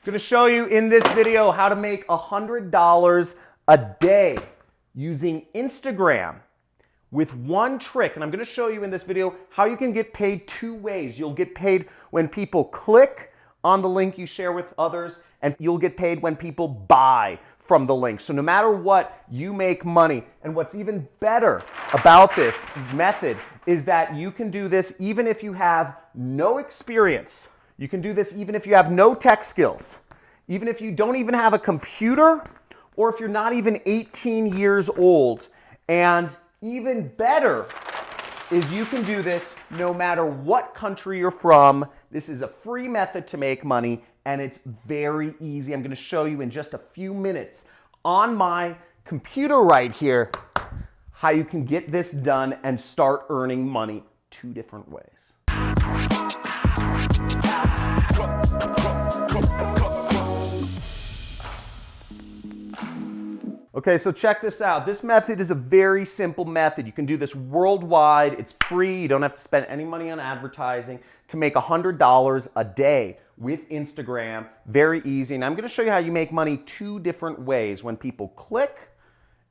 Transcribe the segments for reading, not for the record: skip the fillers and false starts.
I'm going to show you in this video how to make $100 a day using Instagram with one trick. And I'm going to show you in this video how you can get paid two ways. You'll get paid when people click on the link you share with others, and you'll get paid when people buy from the link. So no matter what, you make money. And what's even better about this method is that you can do this even if you have no experience. You can do this even if you have no tech skills, even if you don't even have a computer, or if you're not even 18 years old. And even better is you can do this no matter what country you're from. This is a free method to make money, and it's very easy. I'm going to show you in just a few minutes on my computer right here how you can get this done and start earning money two different ways. Okay, so check this out. This method is a very simple method. You can do this worldwide. It's free. You don't have to spend any money on advertising to make $100 a day with Instagram. Very easy. And I'm going to show you how you make money two different ways: when people click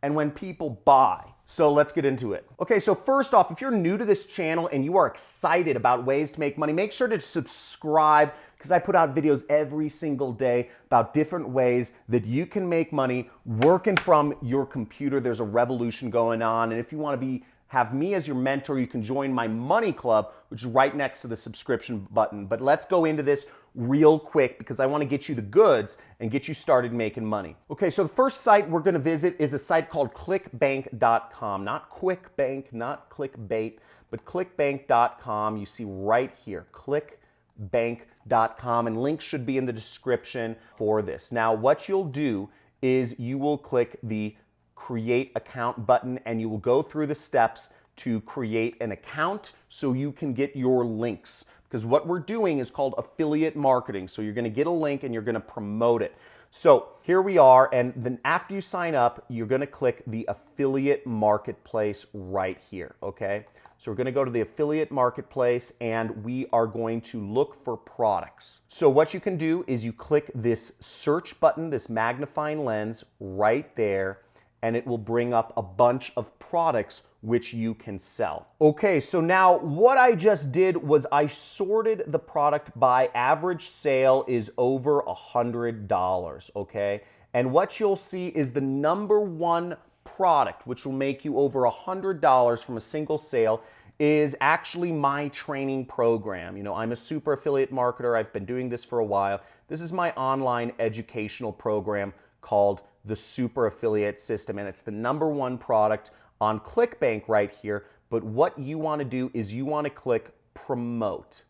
and when people buy. So let's get into it. Okay, so first off, if you're new to this channel and you are excited about ways to make money, make sure to subscribe, because I put out videos every single day about different ways that you can make money working from your computer. There's a revolution going on. And if you want to have me as your mentor, you can join my money club, which is right next to the subscription button. But let's go into this real quick, because I want to get you the goods and get you started making money. Okay, so the first site we're going to visit is a site called clickbank.com. Not QuickBank, not clickbait, but clickbank.com. You see right here, clickbank.com, and links should be in the description for this. Now, what you'll do is you will click the create account button, and you will go through the steps to create an account so you can get your links. Because what we're doing is called affiliate marketing. So you're going to get a link and you're going to promote it. So here we are, and then after you sign up, you're going to click the affiliate marketplace right here, okay? So we're going to go to the affiliate marketplace, and we are going to look for products. So what you can do is you click this search button, this magnifying lens right there, and it will bring up a bunch of products which you can sell. Okay, so now what I just did was I sorted the product by average sale is over $100, okay? And what you'll see is the number one product, which will make you over $100 from a single sale, is actually my training program. You know, I'm a super affiliate marketer. I've been doing this for a while. This is my online educational program called the Super Affiliate System, and it's the number one product on ClickBank right here. But what you want to do is you want to click promote.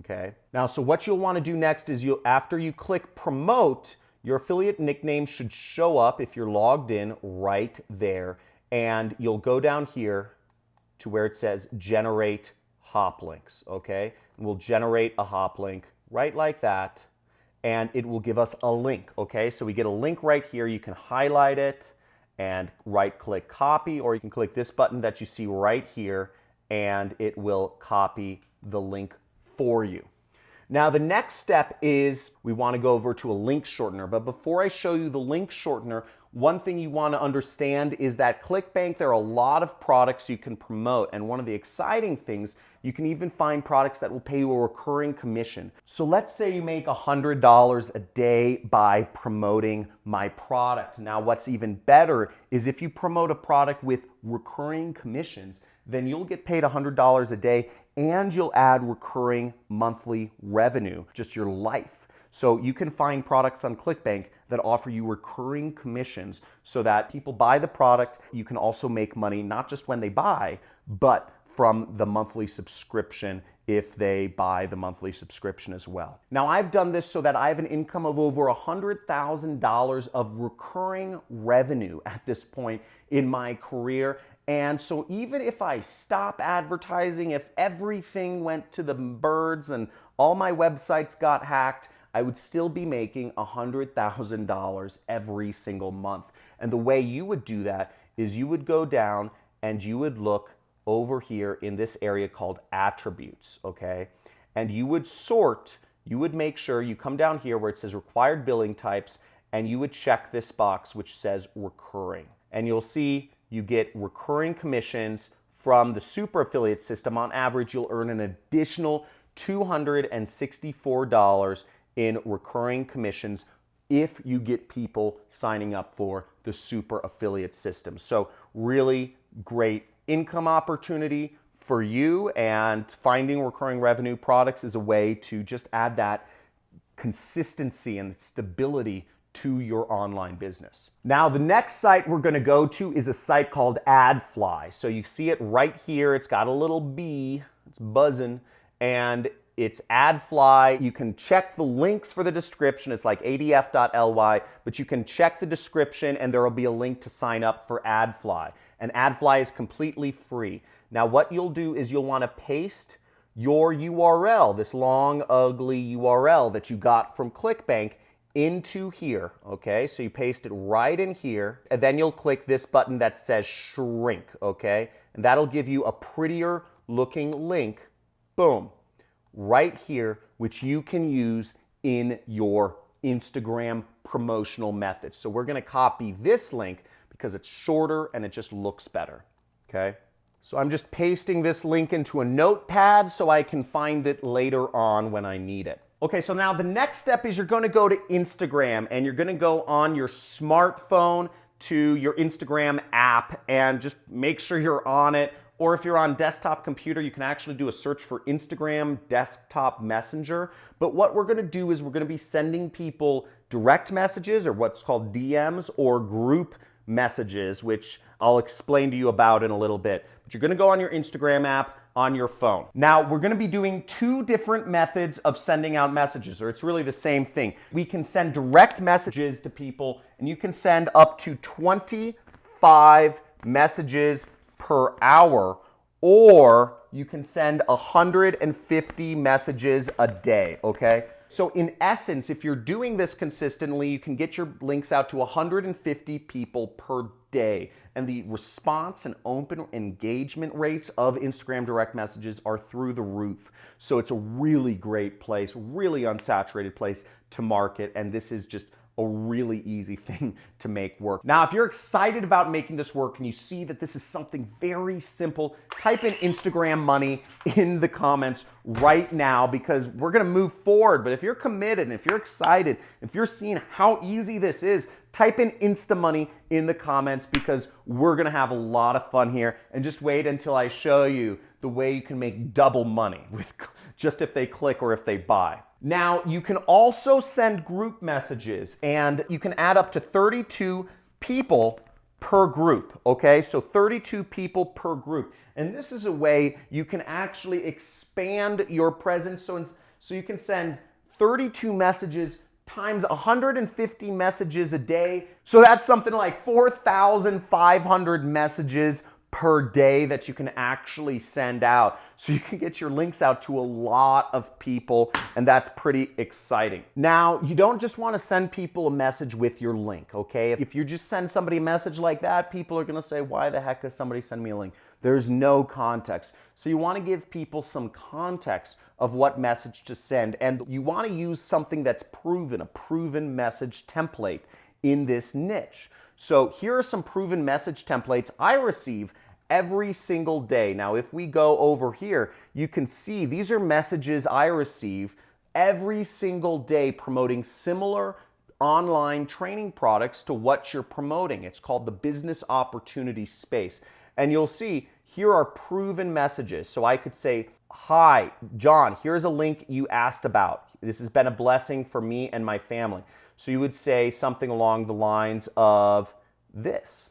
Okay. Now, so what you'll want to do next is after you click promote, your affiliate nickname should show up if you're logged in right there, and you'll go down here to where it says generate hop links. Okay. And we'll generate a hop link right like that, and it will give us a link. Okay. So we get a link right here. You can highlight it and right-click copy, or you can click this button that you see right here, and it will copy the link for you. Now, the next step is we want to go over to a link shortener. But before I show you the link shortener, one thing you want to understand is that ClickBank, there are a lot of products you can promote. And one of the exciting things, you can even find products that will pay you a recurring commission. So let's say you make $100 a day by promoting my product. Now, what's even better is if you promote a product with recurring commissions, then you'll get paid $100 a day, and you'll add recurring monthly revenue, just your life. So you can find products on ClickBank that offer you recurring commissions so that people buy the product. You can also make money not just when they buy, but from the monthly subscription if they buy the monthly subscription as well. Now, I've done this so that I have an income of over $100,000 of recurring revenue at this point in my career. And so even if I stop advertising, if everything went to the birds and all my websites got hacked, I would still be making $100,000 every single month. And the way you would do that is you would go down and you would look over here in this area called attributes, okay? And you would sort you would make sure you come down here where it says required billing types, and you would check this box which says recurring. And you'll see you get recurring commissions from the super affiliate system. On average, you'll earn an additional $264 in recurring commissions if you get people signing up for the super affiliate system. So really great income opportunity for you, and finding recurring revenue products is a way to just add that consistency and stability to your online business. Now, the next site we're going to go to is a site called AdFly. So you see it right here. It's got a little bee. It's buzzing. And it's AdFly. You can check the links for the description. It's like adf.ly, but you can check the description and there will be a link to sign up for AdFly. And AdFly is completely free. Now, what you'll do is you'll want to paste your URL, this long, ugly URL that you got from ClickBank, into here, okay? So you paste it right in here, and then you'll click this button that says shrink, okay? And that'll give you a prettier looking link, boom, right here, which you can use in your Instagram promotional methods. So we're gonna copy this link because it's shorter and it just looks better, okay? So I'm just pasting this link into a notepad so I can find it later on when I need it. Okay, so now the next step is you're going to go to Instagram, and you're going to go on your smartphone to your Instagram app and just make sure you're on it. Or if you're on desktop computer, you can actually do a search for Instagram desktop messenger. But what we're going to do is we're going to be sending people direct messages, or what's called DMs, or group messages, which I'll explain to you about in a little bit. But you're going to go on your Instagram app on your phone. Now, we're going to be doing two different methods of sending out messages, or it's really the same thing. We can send direct messages to people, and you can send up to 25 messages per hour, or you can send 150 messages a day, okay? So in essence, if you're doing this consistently, you can get your links out to 150 people per day. And the response and open engagement rates of Instagram direct messages are through the roof. So it's a really great place, really unsaturated place to market. And this is just a really easy thing to make work. Now, if you're excited about making this work and you see that this is something very simple, type in Instagram money in the comments right now, because we're gonna move forward. But if you're committed and if you're excited, if you're seeing how easy this is, type in Insta Money in the comments, because we're gonna have a lot of fun here. And just wait until I show you the way you can make double money with just if they click or if they buy. Now, you can also send group messages, and you can add up to 32 people per group, okay? So 32 people per group. And this is a way you can actually expand your presence. So you can send 32 messages times 150 messages a day. So that's something like 4,500 messages per day that you can actually send out. So you can get your links out to a lot of people, and that's pretty exciting. Now, you don't just want to send people a message with your link, okay? If you just send somebody a message like that, people are gonna say, why the heck does somebody send me a link? There's no context. So you want to give people some context of what message to send, and you want to use something that's proven, a proven message template in this niche. So here are some proven message templates I receive every single day. Now, if we go over here, you can see these are messages I receive every single day promoting similar online training products to what you're promoting. It's called the business opportunity space. And you'll see here are proven messages. So I could say, hi, John, here's a link you asked about. This has been a blessing for me and my family. So you would say something along the lines of this.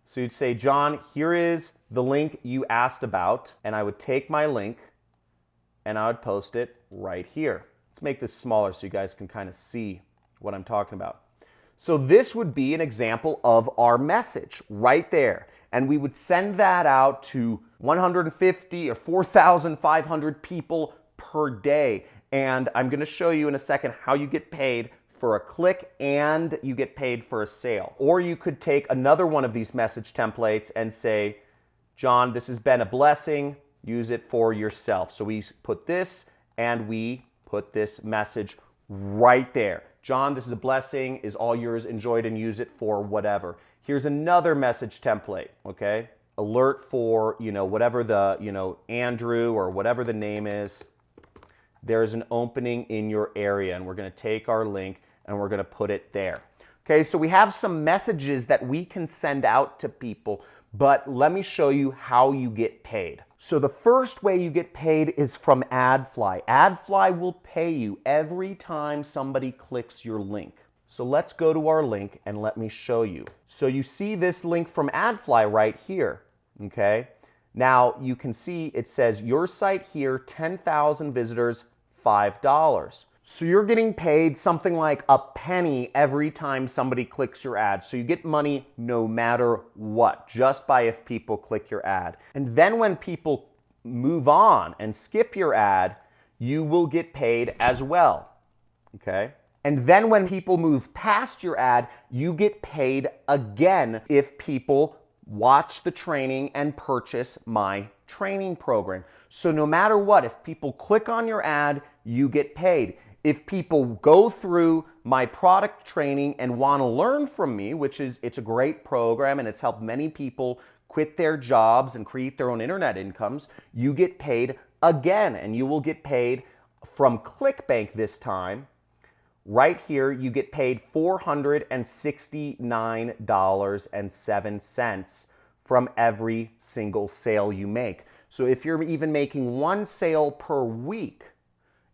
So you'd say, John, here is the link you asked about, and I would take my link and I would post it right here. Let's make this smaller so you guys can kind of see what I'm talking about. So this would be an example of our message right there. And we would send that out to 150 or 4,500 people per day. And I'm going to show you in a second how you get paid for a click and you get paid for a sale. Or you could take another one of these message templates and say, John, this has been a blessing. Use it for yourself. So we put this and we put this message right there. John, this is a blessing, is all yours, enjoy it and use it for whatever. Here's another message template, okay? Alert for, whatever the, Andrew or whatever the name is. There's an opening in your area, and we're going to take our link and we're going to put it there. Okay, so we have some messages that we can send out to people, but let me show you how you get paid. So the first way you get paid is from AdFly. AdFly will pay you every time somebody clicks your link. So let's go to our link and let me show you. So you see this link from AdFly right here, okay? Now you can see it says your site here, 10,000 visitors, $5. So you're getting paid something like a penny every time somebody clicks your ad. So you get money no matter what, just by if people click your ad. And then when people move on and skip your ad, you will get paid as well, okay? And then when people move past your ad, you get paid again if people watch the training and purchase my training program. So no matter what, if people click on your ad, you get paid. If people go through my product training and want to learn from me, it's a great program and it's helped many people quit their jobs and create their own internet incomes, you get paid again, and you will get paid from ClickBank this time. Right here, you get paid $469.07 from every single sale you make. So if you're even making one sale per week,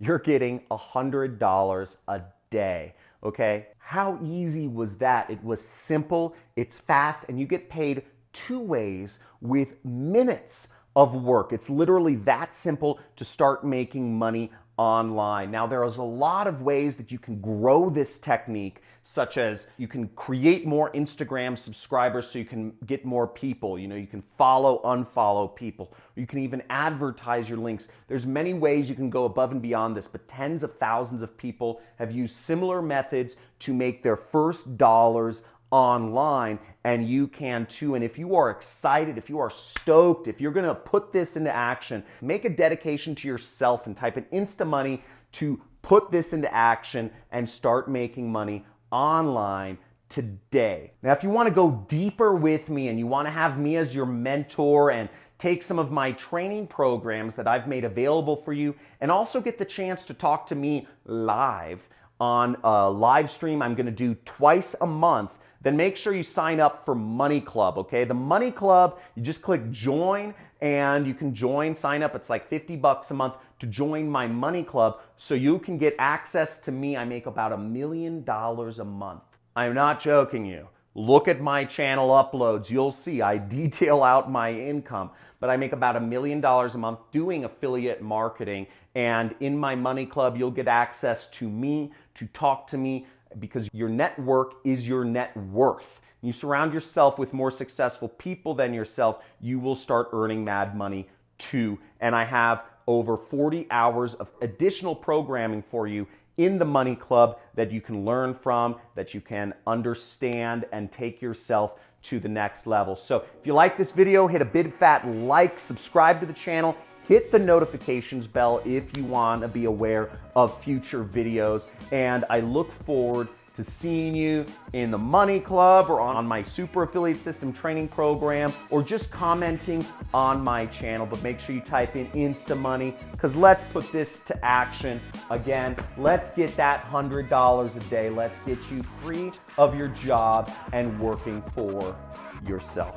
you're getting $100 a day, okay? How easy was that? It was simple, it's fast, and you get paid 2 ways with minutes of work. It's literally that simple to start making money online. Now, there is a lot of ways that you can grow this technique, such as you can create more Instagram subscribers so you can get more people. You can follow, unfollow people. You can even advertise your links. There's many ways you can go above and beyond this, but tens of thousands of people have used similar methods to make their first dollars online, and you can too. And if you are excited, if you are stoked, if you're gonna put this into action, make a dedication to yourself and type in InstaMoney to put this into action and start making money online today. Now, if you want to go deeper with me and you want to have me as your mentor and take some of my training programs that I've made available for you and also get the chance to talk to me live on a live stream I'm going to do twice a month, then make sure you sign up for Money Club, okay? The Money Club, you just click join and you can join, sign up. It's like $50 a month to join my Money Club so you can get access to me. I make about $1 million a month. I'm not joking you. Look at my channel uploads. You'll see I detail out my income, but I make about $1 million a month doing affiliate marketing. And in my Money Club, you'll get access to me, to talk to me, because your network is your net worth. You surround yourself with more successful people than yourself, you will start earning mad money too. And I have over 40 hours of additional programming for you in the Money Club that you can learn from, that you can understand and take yourself to the next level. So if you like this video, hit a big fat like, subscribe to the channel, hit the notifications bell if you want to be aware of future videos. And I look forward to seeing you in the Money Club or on my Super Affiliate System training program or just commenting on my channel. But make sure you type in InstaMoney because let's put this to action. Again, let's get that $100 a day. Let's get you free of your job and working for yourself.